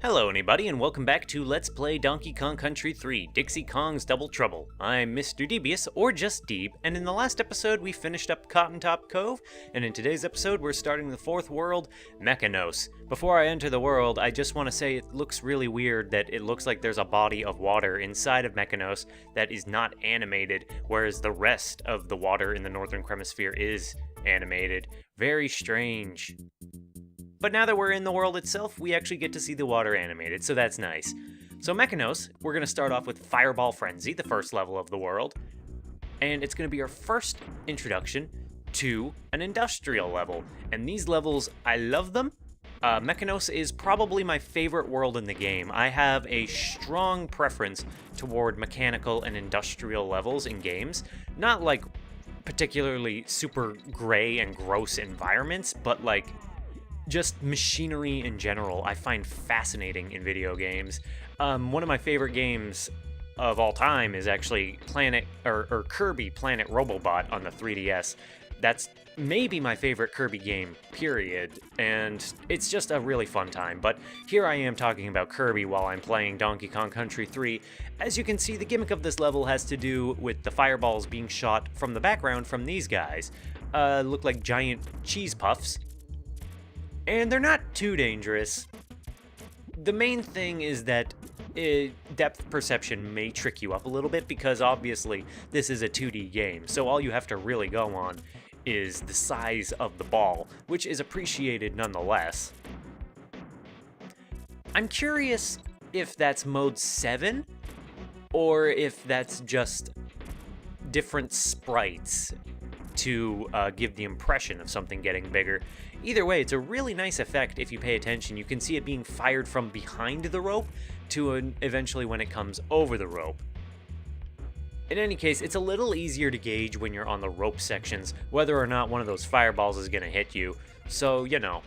Hello anybody and welcome back to Let's Play Donkey Kong Country 3, Dixie Kong's Double Trouble. I'm Mr. Devious, or just Deeb, and in the last episode we finished up Cotton Top Cove, and in today's episode we're starting the fourth world, Mekanos. Before I enter the world, I just want to say it looks really weird that it looks like there's a body of water inside of Mekanos that is not animated, whereas the rest of the water in the Northern Hemisphere is animated. Very strange. But now that we're in the world itself, we actually get to see the water animated, so that's nice. So Mekanos, we're going to start off with Fireball Frenzy, the first level of the world. And it's going to be our first introduction to an industrial level. And these levels, I love them. Mekanos is probably my favorite world in the game. I have a strong preference toward mechanical and industrial levels in games. Not like particularly super gray and gross environments, but like just machinery in general I find fascinating in video games. One of my favorite games of all time is actually Kirby Planet Robobot on the 3DS. That's maybe my favorite Kirby game, period, and it's just a really fun time. But here I am talking about Kirby while I'm playing Donkey Kong Country 3. As you can see, the gimmick of this level has to do with the fireballs being shot from the background from these guys. Look like giant cheese puffs. And they're not too dangerous. The main thing is that depth perception may trick you up a little bit because obviously this is a 2D game, so all you have to really go on is the size of the ball, which is appreciated nonetheless. I'm curious if that's mode 7 or if that's just different sprites to give the impression of something getting bigger. Either way, it's a really nice effect if you pay attention. You can see it being fired from behind the rope to eventually when it comes over the rope. In any case, it's a little easier to gauge when you're on the rope sections whether or not one of those fireballs is going to hit you, so you know.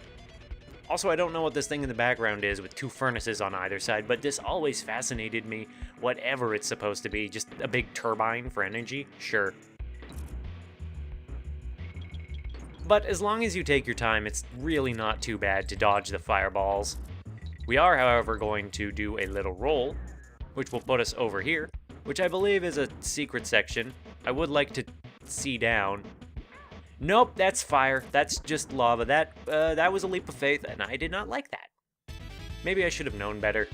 Also, I don't know what this thing in the background is with two furnaces on either side, but this always fascinated me, whatever it's supposed to be. Just a big turbine for energy? Sure. But as long as you take your time, it's really not too bad to dodge the fireballs. We are, however, going to do a little roll, which will put us over here, which I believe is a secret section. I would like to see down. Nope, that's fire. That's just lava. That was a leap of faith, and I did not like that. Maybe I should have known better.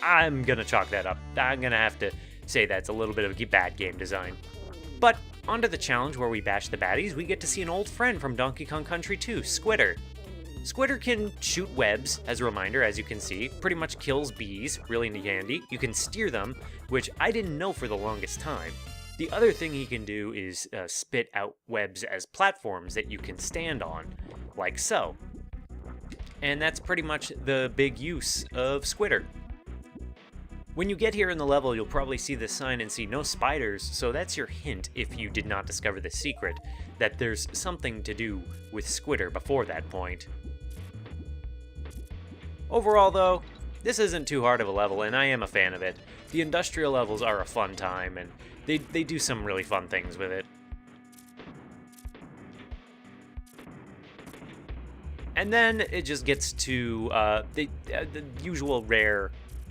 I'm gonna chalk that up. I'm gonna have to say that's a little bit of bad game design. But onto the challenge where we bash the baddies, we get to see an old friend from Donkey Kong Country 2, Squitter. Squitter can shoot webs, as a reminder, as you can see, pretty much kills bees, really handy. You can steer them, which I didn't know for the longest time. The other thing he can do is spit out webs as platforms that you can stand on, like so. And that's pretty much the big use of Squitter. When you get here in the level, you'll probably see this sign and see no spiders, so that's your hint, if you did not discover the secret, that there's something to do with Squitter before that point. Overall though, this isn't too hard of a level, and I am a fan of it. The industrial levels are a fun time, and they do some really fun things with it. And then it just gets to the usual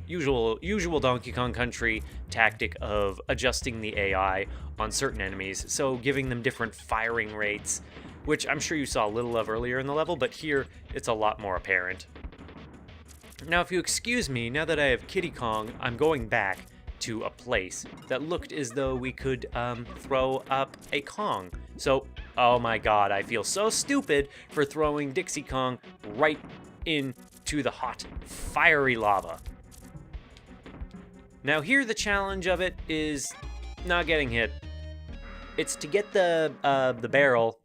usual Donkey Kong Country tactic of adjusting the AI on certain enemies, so giving them different firing rates, which I'm sure you saw a little of earlier in the level, but here it's a lot more apparent. Now, if you excuse me, now that I have Kiddy Kong, I'm going back to a place that looked as though we could throw up a Kong. So, oh my god, I feel so stupid for throwing Dixie Kong right into the hot, fiery lava. Now here the challenge of it is not getting hit. It's to get the barrel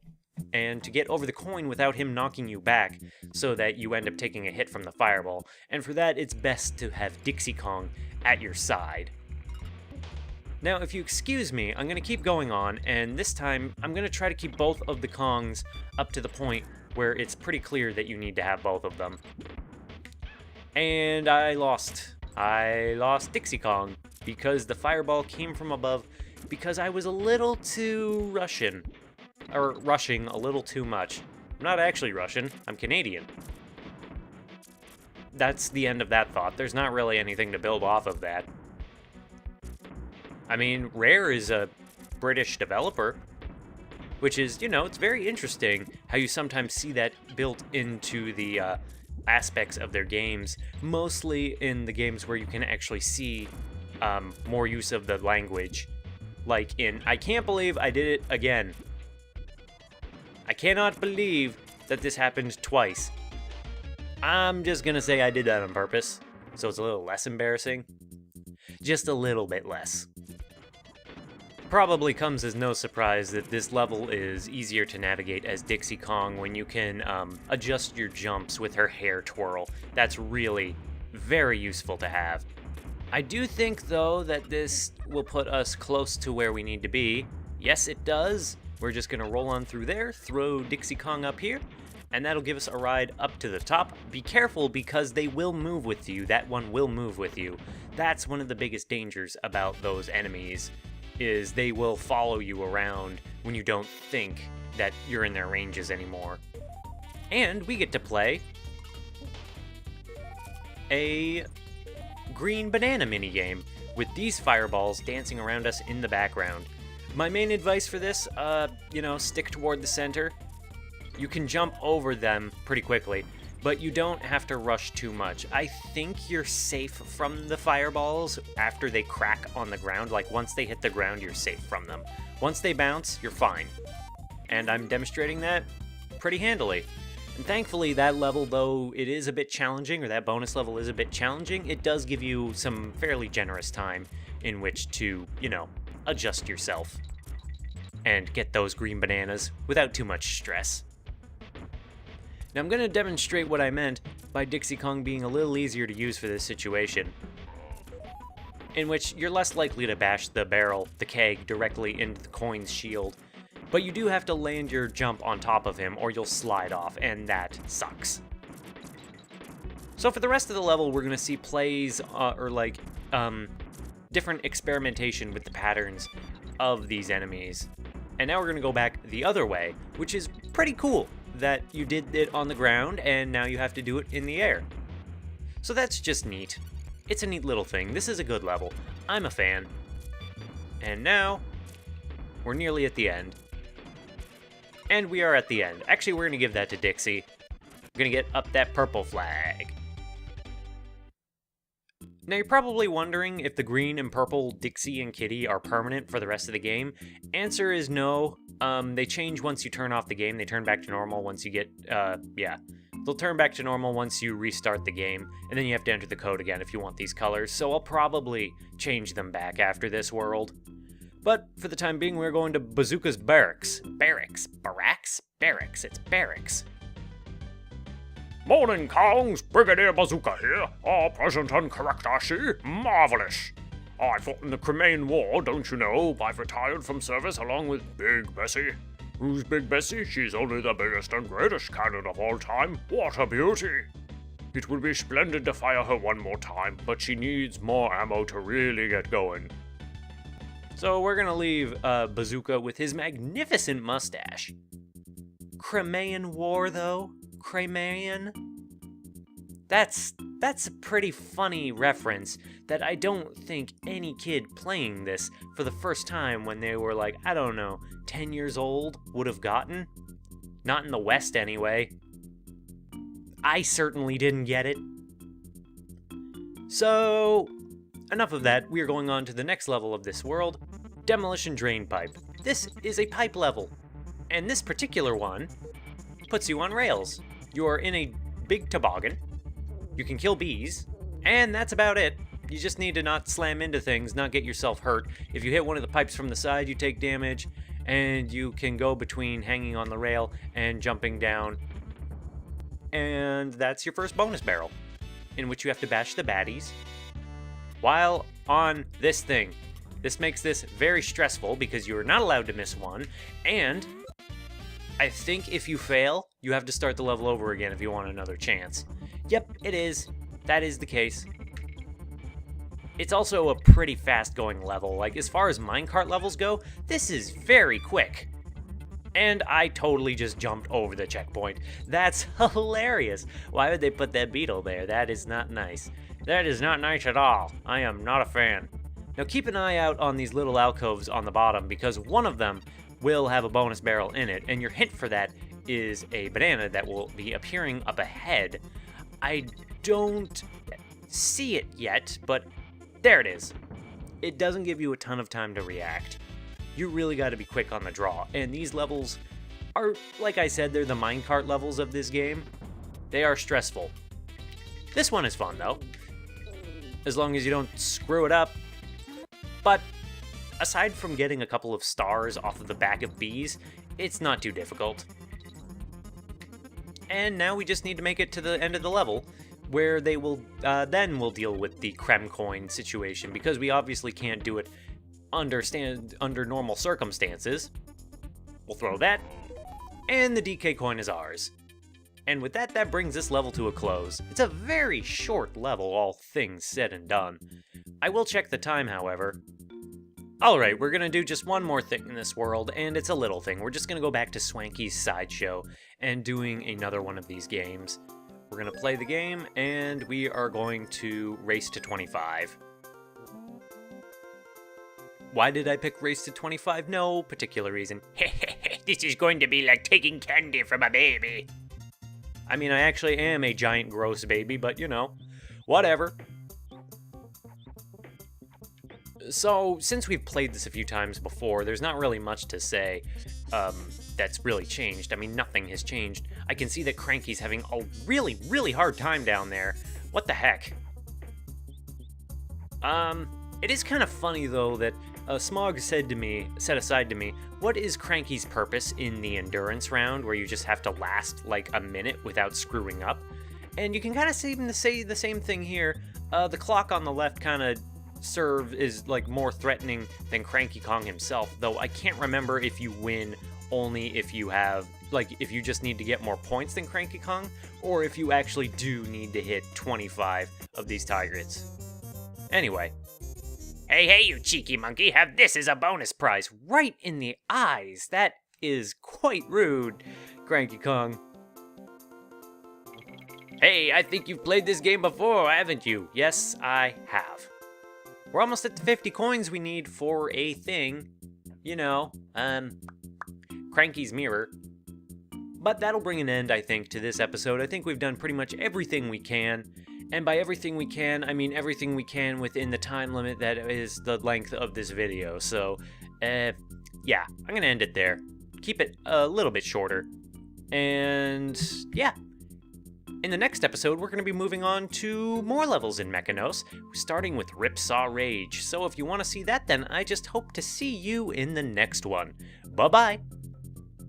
and to get over the coin without him knocking you back so that you end up taking a hit from the fireball. And for that, it's best to have Dixie Kong at your side. Now, if you excuse me, I'm going to keep going on, and this time I'm going to try to keep both of the Kongs up to the point where it's pretty clear that you need to have both of them. And I lost Dixie Kong because the fireball came from above because I was a little too rushing a little too much. I'm not actually Russian, I'm Canadian. that's the end of that thought. There's not really anything to build off of that. I mean, Rare is a British developer, which is, you know, it's very interesting how you sometimes see that built into the aspects of their games, mostly in the games where you can actually see more use of the language. Like in I Can't Believe I Did It Again. I cannot believe that this happened twice. I'm just gonna say I did that on purpose, so it's a little less embarrassing. Just a little bit less. Probably comes as no surprise that this level is easier to navigate as Dixie Kong when you can adjust your jumps with her hair twirl. That's really very useful to have. I do think, though, that this will put us close to where we need to be. Yes, it does. We're just going to roll on through there, throw Dixie Kong up here, and that'll give us a ride up to the top. Be careful, because they will move with you. That one will move with you. That's one of the biggest dangers about those enemies, is they will follow you around when you don't think that you're in their ranges anymore. And we get to play a green banana minigame with these fireballs dancing around us in the background. My main advice for this, you know, stick toward the center. You can jump over them pretty quickly, but you don't have to rush too much. I think you're safe from the fireballs after they crack on the ground. Like, once they hit the ground, you're safe from them. Once they bounce, you're fine. And I'm demonstrating that pretty handily. And thankfully, that level, though it is a bit challenging, or that bonus level is a bit challenging, it does give you some fairly generous time in which to, you know, adjust yourself and get those green bananas without too much stress. Now I'm going to demonstrate what I meant by Dixie Kong being a little easier to use for this situation, in which you're less likely to bash the barrel, the keg, directly into the coin's shield, but you do have to land your jump on top of him or you'll slide off, and that sucks. So for the rest of the level, we're going to see plays, different experimentation with the patterns of these enemies. And now we're going to go back the other way, which is pretty cool, that you did it on the ground and now you have to do it in the air. So that's just neat. It's a neat little thing. This is a good level. I'm a fan. And now, we're nearly at the end. And we are at the end. Actually, we're going to give that to Dixie. We're going to get up that purple flag. Now, you're probably wondering if the green and purple Dixie and Kitty are permanent for the rest of the game. Answer is no. They change once you turn off the game. They turn back to normal once you get, They'll turn back to normal once you restart the game, and then you have to enter the code again if you want these colors, so I'll probably change them back after this world. But for the time being, we're going to Bazooka's Barracks. Barracks? Barracks. It's barracks. Morning, Kongs. Brigadier Bazooka here. All present and correct, I see. Marvelous. I fought in the Kremling War, don't you know? I've retired from service along with Big Bessie. Who's Big Bessie? She's only the biggest and greatest cannon of all time. What a beauty! It would be splendid to fire her one more time, but she needs more ammo to really get going. So we're gonna leave Bazooka with his magnificent mustache. Kremling War, though? Kremling? That's a pretty funny reference that I don't think any kid playing this for the first time when they were like, I don't know, 10 years old would have gotten. Not in the West, anyway. I certainly didn't get it. So, enough of that. We are going on to the next level of this world, Demolition Drainpipe. This is a pipe level, and this particular one puts you on rails. You are in a big toboggan. You can kill bees, and that's about it. You just need to not slam into things, not get yourself hurt. If you hit one of the pipes from the side, you take damage, and you can go between hanging on the rail and jumping down. And that's your first bonus barrel, in which you have to bash the baddies while on this thing. This makes this very stressful because you are not allowed to miss one, and I think if you fail, you have to start the level over again if you want another chance. Yep, it is. That is the case. It's also a pretty fast-going level. Like, as far as minecart levels go, this is very quick. And I totally just jumped over the checkpoint. That's hilarious. Why would they put that beetle there? That is not nice. That is not nice at all. I am not a fan. Now keep an eye out on these little alcoves on the bottom because one of them will have a bonus barrel in it, and your hint for that is a banana that will be appearing up ahead. I don't see it yet, but there it is. It doesn't give you a ton of time to react. You really got to be quick on the draw, and these levels are, like I said, they're the minecart levels of this game. They are stressful. This one is fun, though, as long as you don't screw it up. But aside from getting a couple of stars off of the back of bees, it's not too difficult. And now we just need to make it to the end of the level, where they will then we'll deal with the Krem coin situation, because we obviously can't do it under normal circumstances. We'll throw that, and the DK coin is ours. And with that, that brings this level to a close. It's a very short level, all things said and done. I will check the time, however. Alright, we're gonna do just one more thing in this world, and it's a little thing. We're just gonna go back to Swanky's Sideshow and doing another one of these games. We're gonna play the game, and we are going to race to 25. Why did I pick race to 25? No particular reason. This is going to be like taking candy from a baby. I mean, I actually am a giant gross baby, but you know, whatever. So, since we've played this a few times before, there's not really much to say that's really changed. I mean, nothing has changed. I can see that Cranky's having a really, really hard time down there. What the heck? It is kind of funny, though, that Smog said aside to me, what is Cranky's purpose in the endurance round, where you just have to last, like, a minute without screwing up? And you can kind of say the same thing here. The clock on the left kind of is like more threatening than Cranky Kong himself, though I can't remember if you win only if you have, like, if you just need to get more points than Cranky Kong, or if you actually do need to hit 25 of these targets. Anyway. Hey, you cheeky monkey, have this as a bonus prize. Right in the eyes. That is quite rude, Cranky Kong. Hey, I think you've played this game before, haven't you? Yes, I have. We're almost at the 50 coins we need for a thing. You know, Cranky's mirror. But that'll bring an end, I think, to this episode. I think we've done pretty much everything we can. And by everything we can, I mean everything we can within the time limit that is the length of this video. So, yeah, I'm going to end it there. Keep it a little bit shorter. And, yeah. In the next episode, we're going to be moving on to more levels in Mekanos, starting with Ripsaw Rage. So if you want to see that, then I just hope to see you in the next one. Bye-bye!